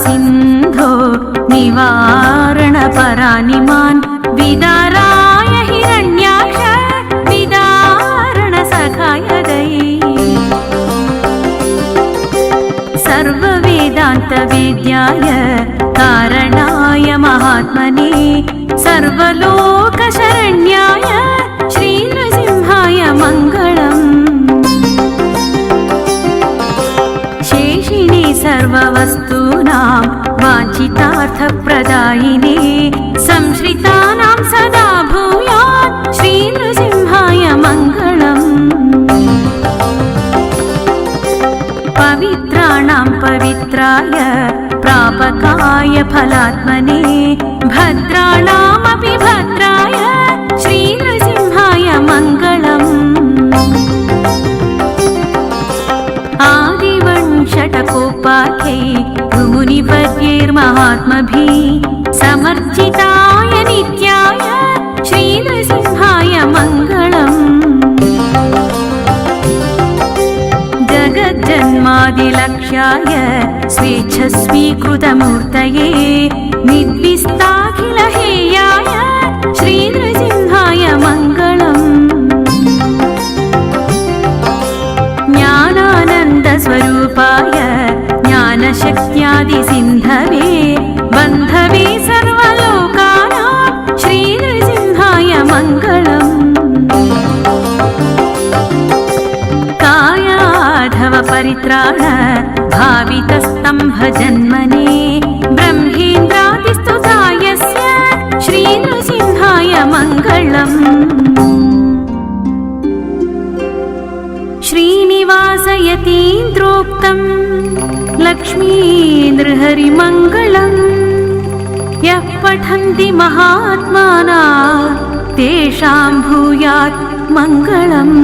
सिन्धो निवारणपरानिमान् विदाराय हिरण्याक्ष विदारणसखाय दयि सर्ववेदान्तवेद्याय कारणाय महात्मने सर्वलोकशरण्याय श्रीनृसिंहाय मङ्गलम् शेषिणि सर्ववस्तूनां वाञ्छितार्थप्रदायिने संश्रितानां सदा भूयात् श्रीनृसिंहाय मङ्गलम् पवित्राणां पवित्राय प्रापकाय फलात्मने भद्राणामपि भद्राय श्रीनृसिंहाय मङ्गलम् आदिवंशटकोपाख्यै मुनिवर्यैर्महात्मभिः समर्चिताय नित्याय श्रीनृसिंहाय मङ्गलम् जगज्जन्मादिलक्ष्याय स्वेच्छस्वीकृतमूर्तये निद्विस्ताखिलहेयाय श्रीनृसिंहाय मङ्गलम् ज्ञानानन्दस्वरूपाय ज्ञानशक्त्यादिसिन्धवे बन्धवे सर्वलोकानां श्रीनृसिंहाय मङ्गलम् कायाधवपरित्राण भावितस्तम्भजन्मने ब्रह्मेन्द्रादिस्तुतायस्य श्रीनृसिंहाय मङ्गलम् श्रीनिवासयतीन्द्रोक्तं लक्ष्मीनृहरिमङ्गलम् यः पठन्ति महात्माना तेषां भूयात् मङ्गलम्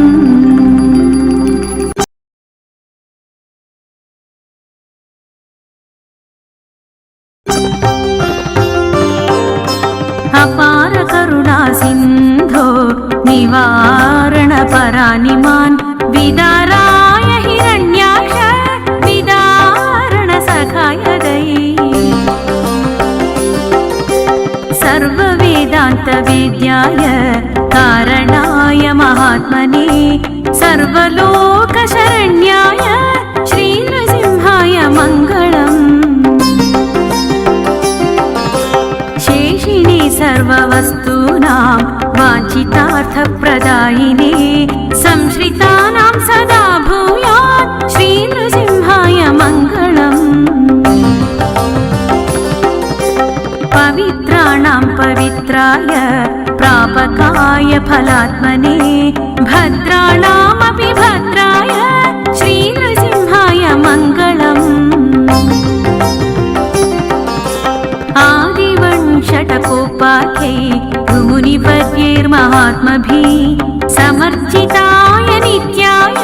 अपार करुणा सिन्धो निवारणपरानिमान् विदाराय हिरण्याक्ष विदारणसखाय दयि सर्ववेदान्तवेद्याय कारणाय महात्मने सर्वलोकशरण्याय श्रीनृसिंहाय मङ्गलम् शेषिणि सर्ववस्तूनां वाञ्छितार्थप्रदायिने संश्रितानां सदा भूयात् श्रीनृसिंहाय मङ्गलम् पवित्राणां पवित्राय प्रापकाय फलात्मने भद्राणामपि भद्राय श्रीनृसिंहाय मङ्गलम् आदिवंशटकोपाख्यै मुनिवर्यैर्महात्मभिः समर्चिताय नित्याय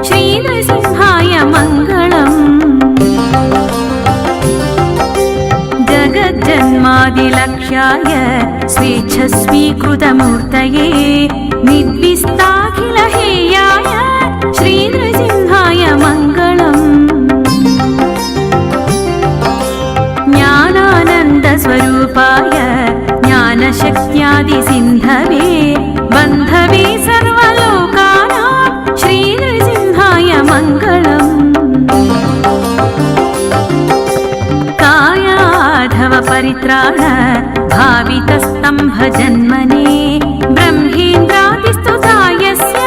श्रीनृसिंहाय मङ्गलम् जगज्जन्मादिलक्ष्याय स्वेच्छस्वीकृतमूर्तये निद्विस्ताखिलहेयाय श्रीनृसिंहाय मङ्गलम् ज्ञानानन्दस्वरूपाय ज्ञानशक्त्यादिसिन्धवे बन्धवे सर्वलोकानां श्रीनृसिंहाय मङ्गलम् कायाधवपरित्राण भावितस्तम्भजन्मने ब्रह्मेन्द्रादिस्तुतायस्य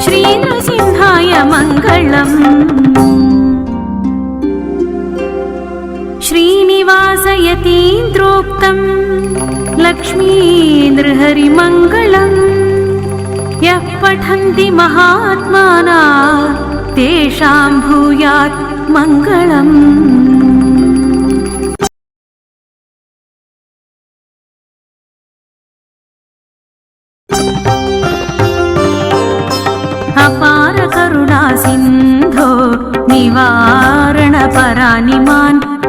श्रीनृसिंहाय मङ्गलम् श्रीनिवासयतीन्द्रोक्तं लक्ष्मीनृहरिमङ्गलम् यः पठन्ति महात्माना तेषां भूयात् मङ्गलम् अपार करुणा सिन्धो निवारणपरानिमान्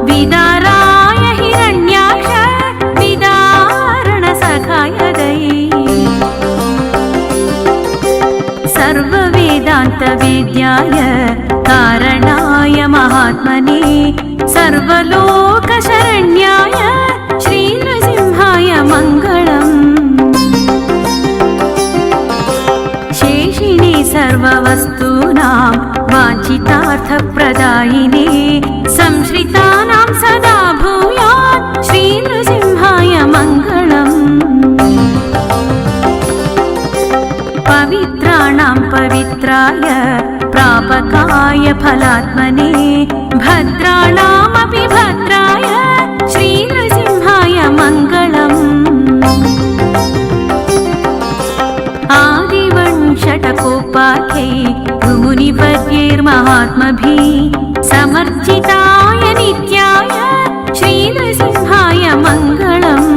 विदाराय हिरण्याक्ष विदारणसखाय दयि सर्ववेदान्तवेद्याय कारणाय महात्मने सर्वलोकशरण्याय श्रीनृसिंहाय मङ्गलम् शेषिणि सर्ववस्तूनां वाञ्छितार्थप्रदायिने संश्रितानां सदा भूयात् श्रीनृसिंहाय मङ्गलम् पवित्राणां पवित्राय प्रापकाय फलात्मने भद्राणामपि भद्राय श्रीनृसिंहाय मङ्गलम् आदिवंशटकोपाख्यै मुनिवर्यैर्महात्मभिः समर्चिताय नित्याय श्रीनृसिंहाय मङ्गलम्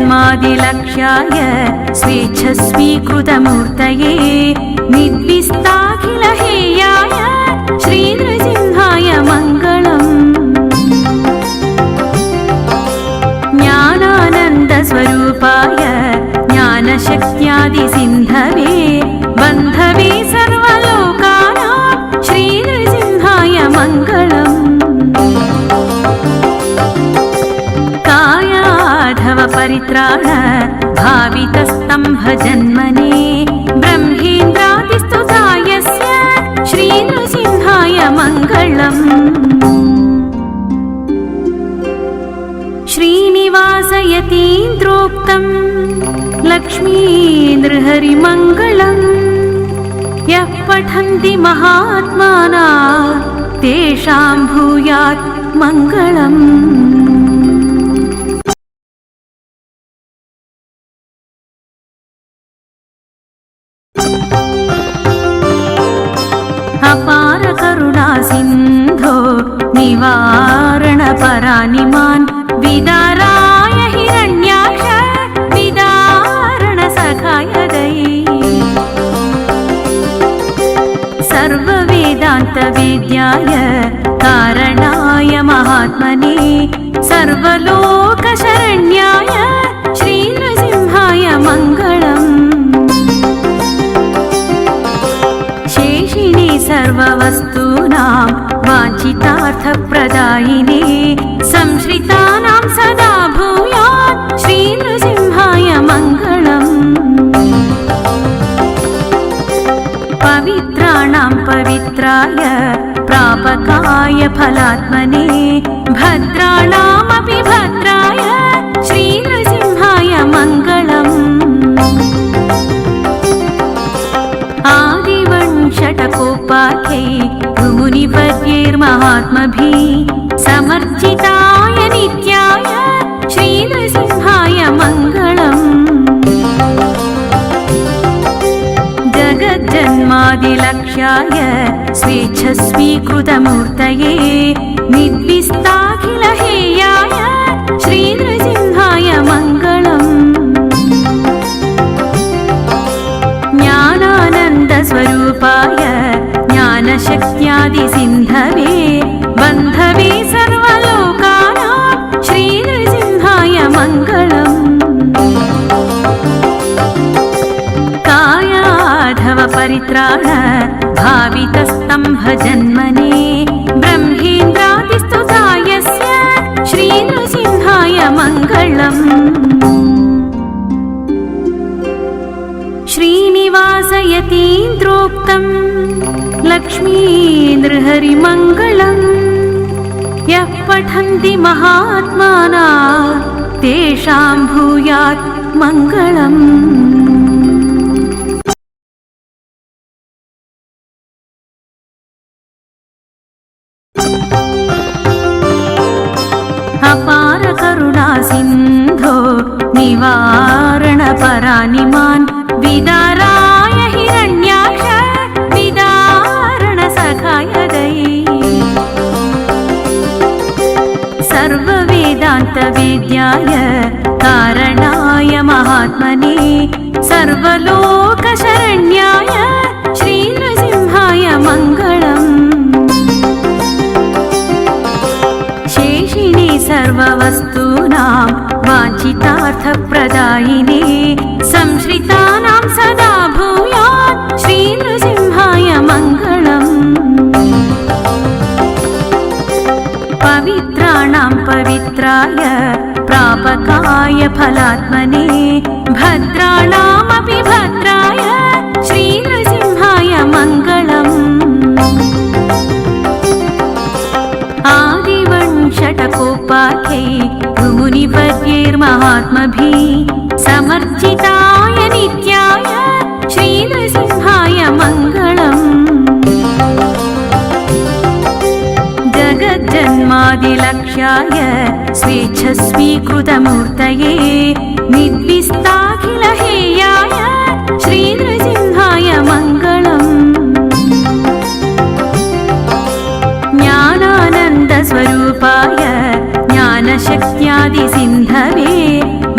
जगज्जन्मादिलक्ष्याय स्वेच्छस्वीकृतमूर्तये निर्विस्ताखिलहेयाय श्रीनृसिंहाय मङ्गलम् ज्ञानानन्दस्वरूपाय ज्ञानशक्त्यादिसिन्धवे बन्धवे सर्वलोकानां श्रीनृसिंहाय मङ्गलम् कायाधवपरित्राण भावितस्तम्भजन्मने ब्रह्मेन्द्रादिस्तुतायस्य श्रीनृसिंहाय मङ्गलम् श्रीनिवासयतीन्द्रोक्तं लक्ष्मीनृहरिमङ्गलम् यः पठन्ति महात्माना तेषां भूयात् मङ्गलम् अपार करुणा सिन्धो निवारणपरानिमान् विदाराय हिरण्याक्ष विदारणसखाय दयि सर्ववेदान्तवेद्याय कारणाय महात्मने सर्वलोकशरण्याय श्रीनृसिंहाय मङ्गलम् शेषिणि सर्ववस्तूनां वाञ्छितार्थप्रदायिने संश्रितानां सदा भूयात् श्रीनृसिंहाय मङ्गलम् पवित्राणां पवित्राय प्रापकाय फलात्मने भद्राणामपि भद्राय श्रीनृसिंहाय मङ्गलम् आदिवंशटकोपाख्यै मुनिवर्यैर्महात्मभिः समर्चिताय नित्याय श्रीनृसिंहाय मङ्गलम् जगज्जन्मादिलक्ष्याय स्वेच्छस्वीकृतमूर्तये निर्विस्ताखिलहेयाय श्रीनृसिंहाय मङ्गलम् ज्ञानानन्दस्वरूपाय ज्ञानशक्त्यादिसिन्धवे बन्धवे सर्वलोकानां श्रीनृसिंहाय मङ्गलम् कायाधवपरित्राण भावितस्तम्भजन्मने ब्रह्मेन्द्रादिस्तुतायस्य श्रीनृसिंहाय मङ्गलम् श्रीनिवासयतीन्द्रोक्तं लक्ष्मीनृहरिमङ्गलम् यः पठन्ति महात्माना तेषां भूयात् मङ्गलम् अपार करुणा सिन्धो निवारणपरानिमान् विदाराय हिरण्याक्ष विदारणसखाय दयि सर्ववेदान्तवेद्याय कारणाय महात्मने सर्वलोकशरण्याय श्रीनृसिंहाय मङ्गलम् शेषिणि सर्ववस्तूनां वाञ्छितार्थप्रदायिने संश्रितानां सदा भूयात् पवित्राय प्रापकाय फलात्मने भद्राणामपि भद्राय श्रीनृसिंहाय मङ्गलम् आदिवंशटकोपाख्यै मुनिवर्यैर्महात्मभिः समर्चिताय नित्याय श्रीनृसिंहाय मङ्गलम् जगज्जन्मादिलक्ष्याय स्वेच्छस्वीकृतमूर्तये निद्विस्ताखिलहेयाय श्रीनृसिंहाय मङ्गलम् ज्ञानानन्दस्वरूपाय ज्ञानशक्त्यादिसिन्धवे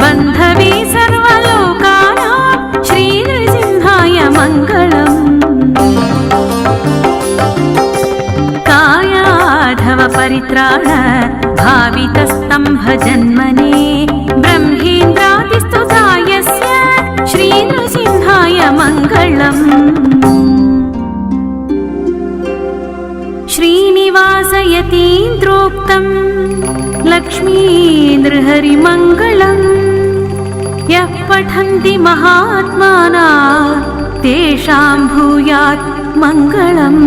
बन्धवे सर्वलोकानां श्रीनृसिंहाय मङ्गलम् परित्राण भावितस्तम्भजन्मने ब्रह्मेन्द्रादिस्तुतायस्य श्रीनृसिंहाय मङ्गलम् श्रीनिवासयतीन्द्रोक्तम् लक्ष्मीनृहरिमङ्गलम् यः पठन्ति महात्माना तेषां भूयात् मङ्गलम्।